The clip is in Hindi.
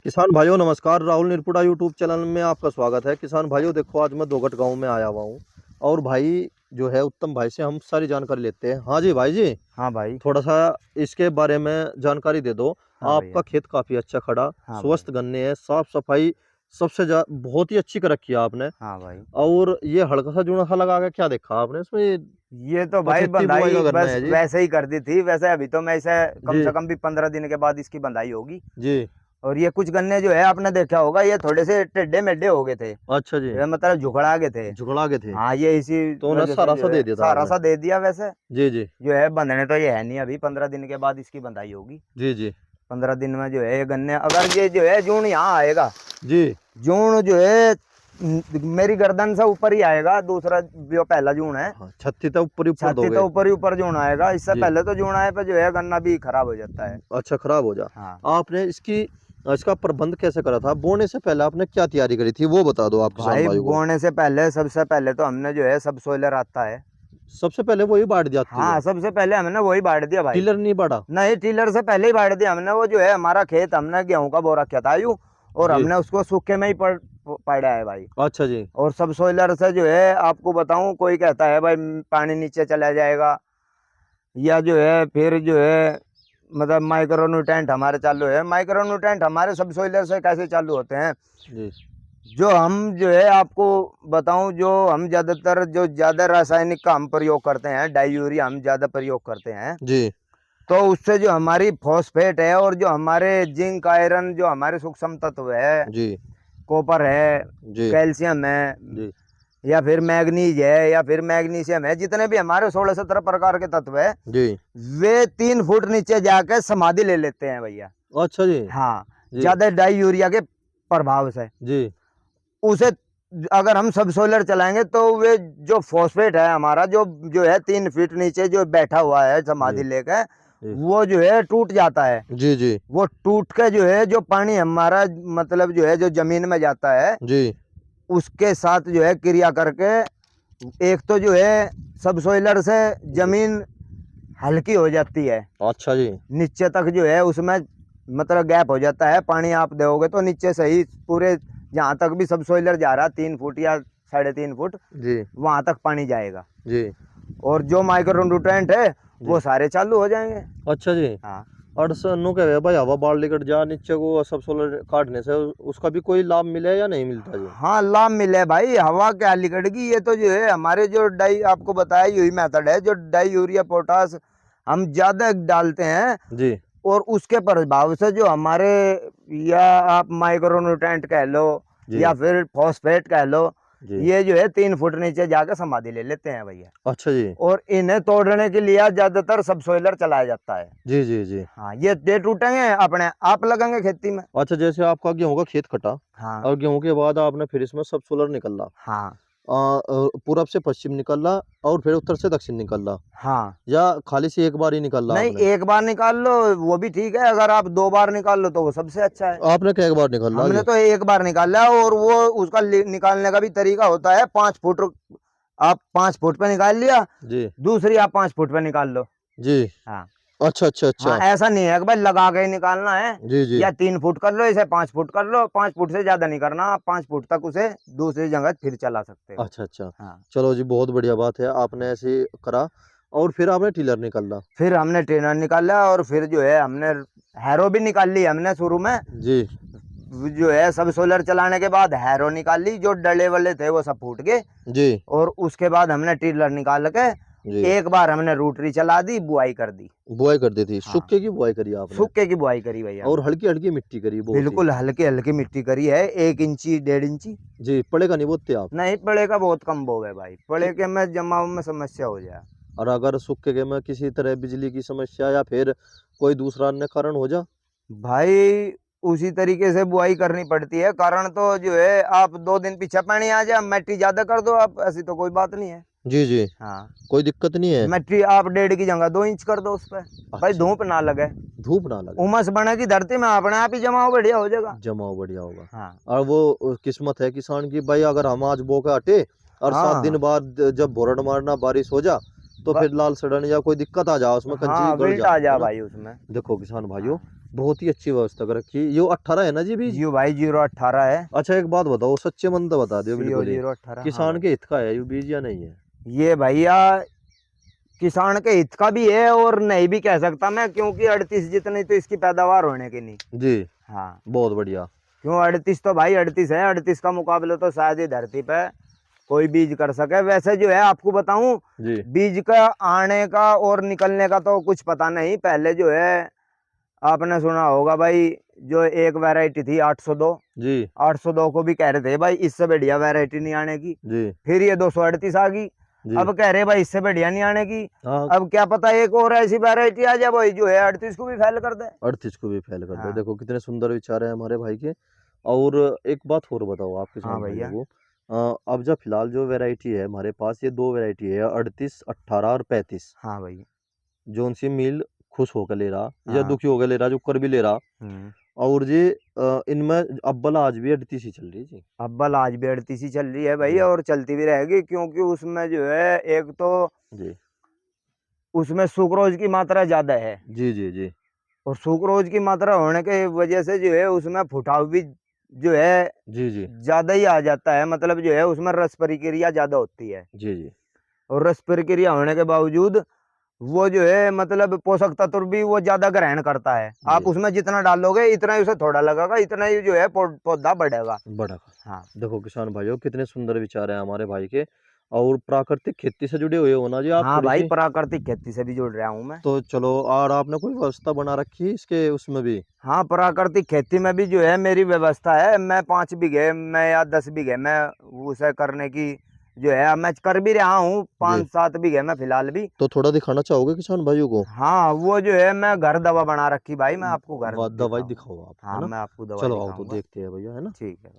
किसान भाइयों नमस्कार। राहुल निरपुड़ा यूट्यूब चैनल में आपका स्वागत है। किसान भाइयों देखो, आज मैं दोगट गांव में आया हुआ हूँ और भाई जो है उत्तम भाई से हम सारी जानकारी लेते हैं। हाँ जी भाई जी, हाँ भाई। थोड़ा सा इसके बारे में जानकारी दे दो। हाँ आपका भैया। खेत काफी अच्छा खड़ा, हाँ भाई। स्वस्थ गन्ने हैं, साफ सफाई बहुत ही अच्छी कर रखी है आपने। हाँ भाई। और ये हल्का सा जूना सा लगा के क्या देखा आपने इसमें? ये ये तो भाई पछेती बुआई बंधाई का गन्ना बस है जी। वैसे ही कर दी थी। वैसे अभी तो मैं इसे कम जी से कम भी 15 दिन के बाद इसकी बंधाई होगी। जी। और ये कुछ गन्ने जो है आपने देखा होगा, ये थोड़े से टेढ़े मेढ़े हो गए थे। अच्छा जी, ये मतलब झुकड़ा गए थे। झुकड़ा के थे हाँ, ये इसी तो उन्हें वजह से सारा जो सा है दे दिया था सहारा आपने। सा दे दिया। वैसे जी जी जो है बंधने तो ये है नहीं, अभी 15 दिन के बाद इसकी बंधाई होगी। जी जी 15 दिन में जो है ये गन्ने, अगर ये जो है जून यहाँ आएगा, जी। जून जो है मेरी गर्दन से ऊपर ही आएगा। दूसरा जो पहला जून है, हाँ, छत्ती तो ऊपर ही ऊपर छाती दोगे। तो ऊपर ही ऊपर जून आएगा। इससे जी, पहले तो जून आए पे जो है गन्ना भी खराब हो जाता है। अच्छा खराब हो जा। हाँ आपने इसका प्रबंध कैसे करा था? बोने से पहले आपने क्या तैयारी करी थी वो बता दो आप किसान भाई, भाई को। बोने से पहले सबसे पहले तो हमने जो है सब सोइलर आता है। सबसे पहले वही बांट जाती हाँ, है, सबसे पहले हमने वही बांट दिया भाई। टिलर नहीं बांटा? नहीं, टिलर से पहले ही बांट दिया हमने। वो जो है हमारा खेत, हमने गेहूं का बो रखा था यूं, और जी, हमने उसको सूखे में ही पड़ा है भाई। अच्छा जी। और सब सोइलर से जो है आपको बताऊं, कोई कहता है भाई पानी नीचे चला जाएगा, या जो है फिर जो है मतलब माइक्रो न्यूट्रेंट हमारे चालू है। माइक्रो न्यूट्रेंट हमारे सब सोइलर से कैसे चालू होते हैं? जी जो हम जो है आपको बताऊं, जो हम ज्यादातर जो ज्यादा रासायनिक का हम प्रयोग करते हैं, डाई यूरिया हम ज्यादा प्रयोग करते हैं, जी तो उससे जो हमारी फॉस्फेट है और जो हमारे जिंक आयरन जो हमारे सूक्ष्म तत्व है, जी कॉपर है, जी कैल्शियम है, जी या फिर मैग्नीज है, या फिर मैग्नीशियम है, जितने भी हमारे 16-17 प्रकार के तत्व है, जी। वे 3 फुट नीचे जाके समाधि ले लेते हैं भैया। अच्छा जी। हाँ, जी ज्यादा डाई यूरिया के प्रभाव से जी उसे अगर हम सब सोलर चलाएंगे तो वे जो फॉस्फेट है हमारा, जो है 3 फीट नीचे जो बैठा हुआ है जी समाधि लेकर, जी वो जो है टूट जाता है। जी जी वो टूट के जो है जो पानी हमारा मतलब जो है जो जमीन में जाता है, जी। उसके साथ जो है क्रिया करके, एक तो जो है सब सोइलर से जी जमीन हल्की हो जाती है, अच्छा जी। नीचे तक जो है उसमें मतलब गैप हो जाता है। पानी आप दोगे तो नीचे से ही पूरे जहाँ तक भी सब सोइलर जा रहा, 3 फुट या 3.5 फुट, जी वहां तक पानी जाएगा। जी और जो माइक्रो न्यूट्रेंट है वो जी। सारे चालू हो जाएंगे। अच्छा जी। हाँ। अड़सन कह भाई, हवा बाढ़ लेकर जा नीचे को सब सोलर काटने से उसका भी कोई लाभ मिले या नहीं मिलता जी? हाँ, लाभ मिले भाई। हवा क्या लिकड़गी, ये तो जो है हमारे जो डाई आपको बताया यही मेथड है, जो डाई यूरिया पोटास हम ज्यादा डालते हैं, जी और उसके प्रभाव से जो हमारे, या आप माइक्रो न्यूट्रेंट कह लो जी या फिर फॉस्फेट कह लो, जी। ये जो है 3 फुट नीचे जाकर समाधि ले लेते हैं भैया। अच्छा जी। और इन्हें तोड़ने के लिए ज्यादातर सब सोइलर चलाया जाता है। जी जी जी। हाँ, ये टूटेंगे अपने आप लगेंगे खेती में। अच्छा, जैसे आपका गेहूं का खेत कटा हाँ। और गेहूं के बाद आपने फिर इसमें सब सोलर निकला, हाँ। पूरब से पश्चिम निकला और फिर उत्तर से दक्षिण निकला, हाँ। या खाली से एक बार ही निकला नहीं, आपने? एक बार निकाल लो वो भी ठीक है, अगर आप 2 बार निकाल लो तो वो सबसे अच्छा है। आपने क्या एक बार निकाला हमने जी? तो एक बार निकाला, और वो उसका निकालने का भी तरीका होता है। 5 फुट, आप 5 फुट पे निकाल लिया, जी दूसरी आप 5 फुट पे निकाल लो। जी। हाँ। अच्छा अच्छा हाँ, अच्छा। ऐसा नहीं है कि भाई लगा के ही निकालना है, जी जी। या 3 फुट कर लो, इसे 5 फुट कर लो। 5 फुट से ज्यादा नहीं करना, आप 5 फुट तक उसे दूसरी जगह फिर चला सकते हो। अच्छा अच्छा। हाँ। चलो जी, बहुत बढ़िया बात है, आपने हाँ। ऐसे करा। और फिर आपने टिलर निकाला? फिर हमने ट्रेनर निकाला, और फिर जो है हमने हैरो भी निकाल ली हमने शुरू में। जी जो है सब सोलर चलाने के बाद हैरो निकाल ली, जो डले वाले थे वो सब फूट गए। जी और उसके बाद हमने टिलर निकाल के जी। एक बार हमने रूटरी चला दी, बुआई कर दी। बुआई कर दी थी, हाँ, सूखे की बुआई करी आपने? सूखे की बुआई करी भैया और हमने। हल्की हल्की मिट्टी करी बहुत ही? बिल्कुल हल्की हल्की मिट्टी करी है, 1 इंची 1.5 इंची। जी, पड़ेगा नहीं बोलते आप? नहीं, पड़े का बहुत कम बोग है भाई, पड़े कि- के में जमाव में समस्या हो जाए। और अगर सूखे के में किसी तरह बिजली की समस्या या फिर कोई दूसरा अन्य कारण हो जा? भाई, उसी तरीके से बुआई करनी पड़ती है। कारण तो जो है आप 2 दिन पीछे पानी आ जाए, मिट्टी ज्यादा कर दो आप, ऐसी तो कोई बात नहीं है। जी जी। हाँ, कोई दिक्कत नहीं है? मिट्टी आप 1.5 की जगह 2 इंच कर दो उस पर, भाई अच्छा, धूप ना लगे, धूप ना लगे, उमस बनेगी धरती में, अपने आप ही जमाव बढ़िया हो जाएगा। जमाव बढ़िया होगा। हाँ। और वो किस्मत है किसान की भाई, अगर हम आज बो के हटे और 7 दिन हाँ। बाद जब भोरन मारना बारिश हो जा तो ब- फिर लाल सड़न या कोई दिक्कत आ जा, उसमें कंची हाँ, गड़ विल्ट जा, आ है जा ना? भाई उसमें। देखो किसान भाइयों, हाँ। बहुत ही अच्छी व्यवस्था कर रखी है। ये 18 है ना जी बीज? जियो भाई 018 है। अच्छा एक बात बताओ, सच्चे मन तो बता दियो जियो बिल्कुल ही। 018 हाँ किसान भाई। के हित का है ये बीज या नहीं है? ये भैया किसान के हित का भी है और नहीं भी कह सकता मैं, क्योंकि 38 जितनी तो इसकी पैदावार होने की नहीं। जी हाँ बहुत बढ़िया। क्यों 38 तो भाई 38 है, 38 का मुकाबला तो शायद ही धरती पे कोई बीज कर सके। वैसे जो है आपको बताऊं, जी बीज का आने का और निकलने का तो कुछ पता नहीं। पहले जो है आपने सुना होगा भाई, जो एक वैरायटी थी 802, जी 802 को भी कह रहे थे भाई इससे बढ़िया वैरायटी नहीं आने की। जी फिर ये 238 आ गई, जी। अब कह रहे भाई इससे बढ़िया नहीं आने की। हाँ अब क्या पता एक और ऐसी वैरायटी आ जाए भाई जो है 38 को भी फेल कर दे। 38 को भी फैल कर दे। हाँ देखो कितने सुंदर विचार है हमारे भाई के। और एक बात और बताओ आप हाँ किसान भाइयों भैया। को, अब जब फिलहाल जो वैरायटी है हमारे पास, ये दो वैरायटी है 38 18 और 35। हाँ भाई। जोन सी मिल खुश होकर ले रहा या हाँ। दुखी होकर ले रहा, जो कर भी ले रहा। हम्म। और जी इनमें अव्वल आज भी 38 ही चल रही है जी। अव्वल आज भी 38 ही चल रही है भाई, जी और चलती भी रहेगी, क्योंकि उसमें जो है एक तो जी उसमें सुक्रोज की मात्रा ज्यादा है, जी जी जी और सुक्रोज की मात्रा होने की वजह से जो है उसमें फुटाव भी जो है जी जी ज्यादा ही आ जाता है। मतलब जो है उसमें रस प्रक्रिया ज्यादा होती है, जी जी और रस प्रक्रिया होने के बावजूद वो जो है मतलब पोषक तत्व भी वो ज्यादा ग्रहण करता है। आप जी उसमें जितना डालोगे इतना ही उसे थोड़ा लगेगा, इतना ही जो है पौधा बढ़ेगा। बड़ा। हाँ। देखो किसान भाइयों कितने सुंदर विचार है हमारे भाई के। और प्राकृतिक खेती से जुड़े हुए हो ना जी आप हाँ थोड़ी भाई सी। प्राकृतिक खेती से भी जुड़ रहा हूँ मैं। तो चलो, और आपने कोई व्यवस्था बना रखी है इसके उसमें भी? हाँ प्राकृतिक खेती में भी जो है मेरी व्यवस्था है। मैं 5 बीघे में या 10 बीघे में उसे करने की जो है मैं कर भी रहा हूँ, जी 5-7 बीघे में फिलहाल भी। तो थोड़ा दिखाना चाहोगे किसान भाइयों को? हाँ वो जो है मैं घर दवा बना रखी भाई, मैं आपको घर दवाई दिखाऊंगा। दिखाओ आप, है हाँ ना? मैं आपको दवाई चलो आओ तो दिखाऊंगा। देखते हैं भैया, है ना? ठीक है।